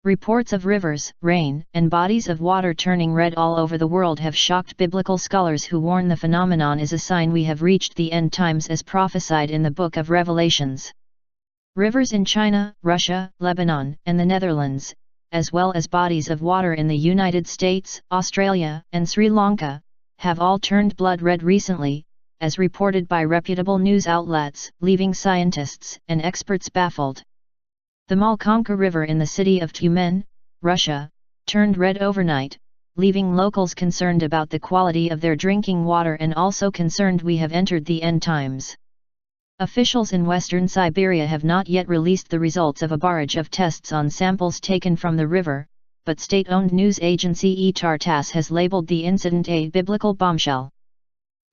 Reports of rivers, rain, and bodies of water turning red all over the world have shocked biblical scholars who warn the phenomenon is a sign we have reached the end times as prophesied in the Book of Revelations. Rivers in China, Russia, Lebanon, and the Netherlands, as well as bodies of water in the United States, Australia, and Sri Lanka, have all turned blood red recently, as reported by reputable news outlets, leaving scientists and experts baffled. The Malkonka River in the city of Tyumen, Russia, turned red overnight, leaving locals concerned about the quality of their drinking water and also concerned we have entered the end times. Officials in western Siberia have not yet released the results of a barrage of tests on samples taken from the river, but state-owned news agency ETAR-TASS has labeled the incident a biblical bombshell.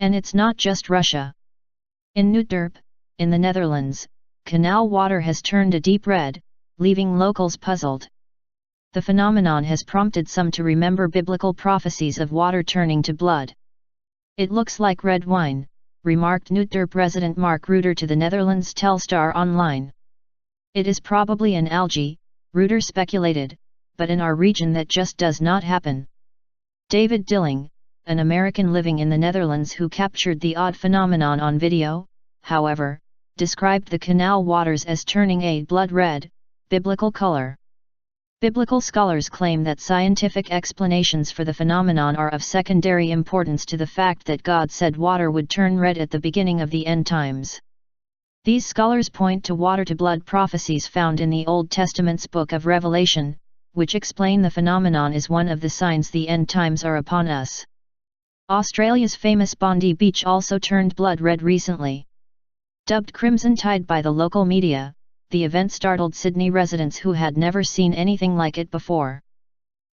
And it's not just Russia. In Nootdorp, in the Netherlands, canal water has turned a deep red, leaving locals puzzled. The phenomenon has prompted some to remember biblical prophecies of water turning to blood. "It looks like red wine," remarked Nootdorp resident Mark Reuter to the Netherlands Telstar Online. "It is probably an algae," Reuter speculated, "but in our region that just does not happen." David Dilling, an American living in the Netherlands who captured the odd phenomenon on video, however, described the canal waters as turning a blood red, biblical color. Biblical scholars claim that scientific explanations for the phenomenon are of secondary importance to the fact that God said water would turn red at the beginning of the end times. These scholars point to water-to-blood prophecies found in the Old Testament's Book of Revelation, which explain the phenomenon as one of the signs the end times are upon us. Australia's famous Bondi Beach also turned blood red recently. Dubbed Crimson Tide by the local media, the event startled Sydney residents who had never seen anything like it before.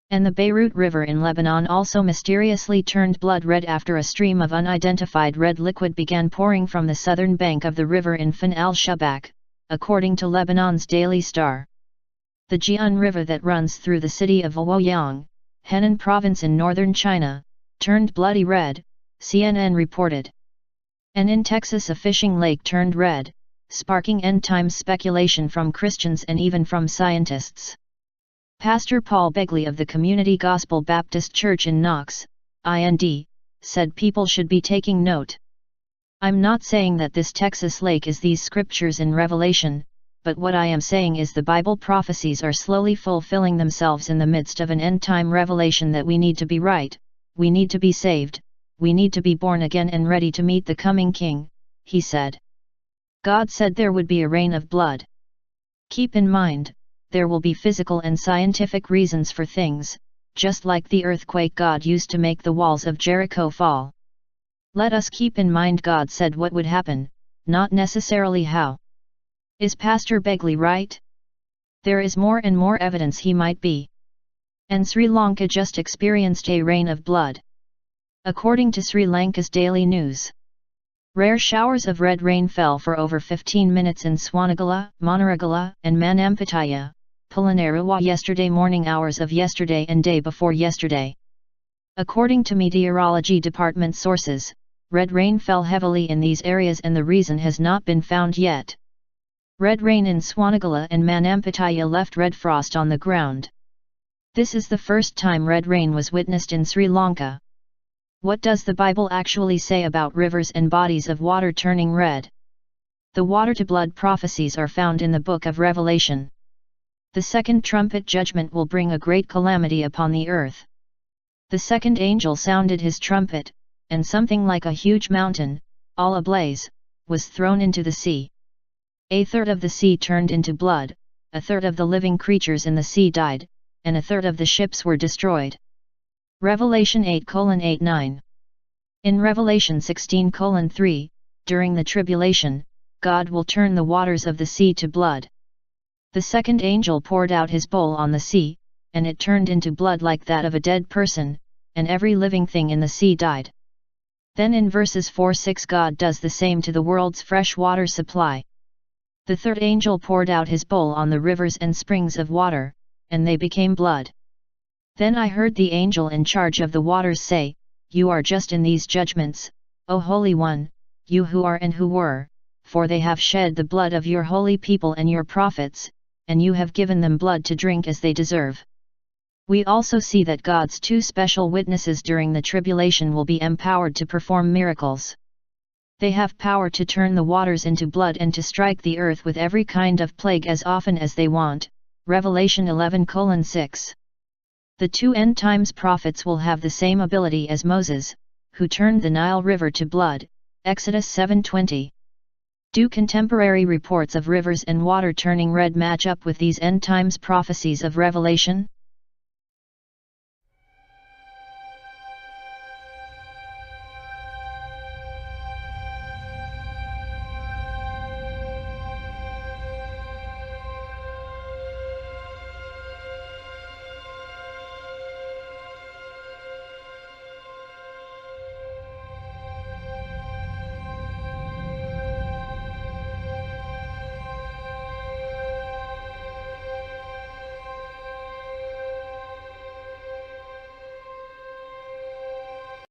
And the Beirut River in Lebanon also mysteriously turned blood red after a stream of unidentified red liquid began pouring from the southern bank of the river in Fan al-Shubak, according to Lebanon's Daily Star. The Jian River that runs through the city of Luoyang, Henan province in northern China, turned bloody red, CNN reported. And in Texas a fishing lake turned red, sparking end-times speculation from Christians and even from scientists. Pastor Paul Begley of the Community Gospel Baptist Church in Knox, IND, said people should be taking note. "I'm not saying that this Texas lake is these scriptures in Revelation, but what I am saying is the Bible prophecies are slowly fulfilling themselves in the midst of an end-time revelation that we need to be right, we need to be saved, we need to be born again and ready to meet the coming King," he said. God said there would be a rain of blood. Keep in mind, there will be physical and scientific reasons for things, just like the earthquake God used to make the walls of Jericho fall. Let us keep in mind God said what would happen, not necessarily how. Is Pastor Begley right? There is more and more evidence he might be. And Sri Lanka just experienced a rain of blood. According to Sri Lanka's Daily News, rare showers of red rain fell for over 15 minutes in Swanagala, Monaragala, and Manampataya, Polonnaruwa yesterday morning hours of yesterday and day before yesterday. According to meteorology department sources, red rain fell heavily in these areas and the reason has not been found yet. Red rain in Swanagala and Manampataya left red frost on the ground. This is the first time red rain was witnessed in Sri Lanka. What does the Bible actually say about rivers and bodies of water turning red? The water-to-blood prophecies are found in the Book of Revelation. The second trumpet judgment will bring a great calamity upon the earth. The second angel sounded his trumpet, and something like a huge mountain, all ablaze, was thrown into the sea. A third of the sea turned into blood, a third of the living creatures in the sea died, and a third of the ships were destroyed. Revelation 8:8-9. In Revelation 16:3, during the tribulation, God will turn the waters of the sea to blood. The second angel poured out his bowl on the sea, and it turned into blood like that of a dead person, and every living thing in the sea died. Then in verses 4-6 God does the same to the world's fresh water supply. The third angel poured out his bowl on the rivers and springs of water, and they became blood. Then I heard the angel in charge of the waters say, "You are just in these judgments, O Holy One, you who are and who were, for they have shed the blood of your holy people and your prophets, and you have given them blood to drink as they deserve. We also see that God's two special witnesses during the tribulation will be empowered to perform miracles. They have power to turn the waters into blood and to strike the earth with every kind of plague as often as they want. Revelation 11:6. The two end times prophets will have the same ability as Moses, who turned the Nile River to blood. Exodus 7:20. Do contemporary reports of rivers and water turning red match up with these end times prophecies of Revelation?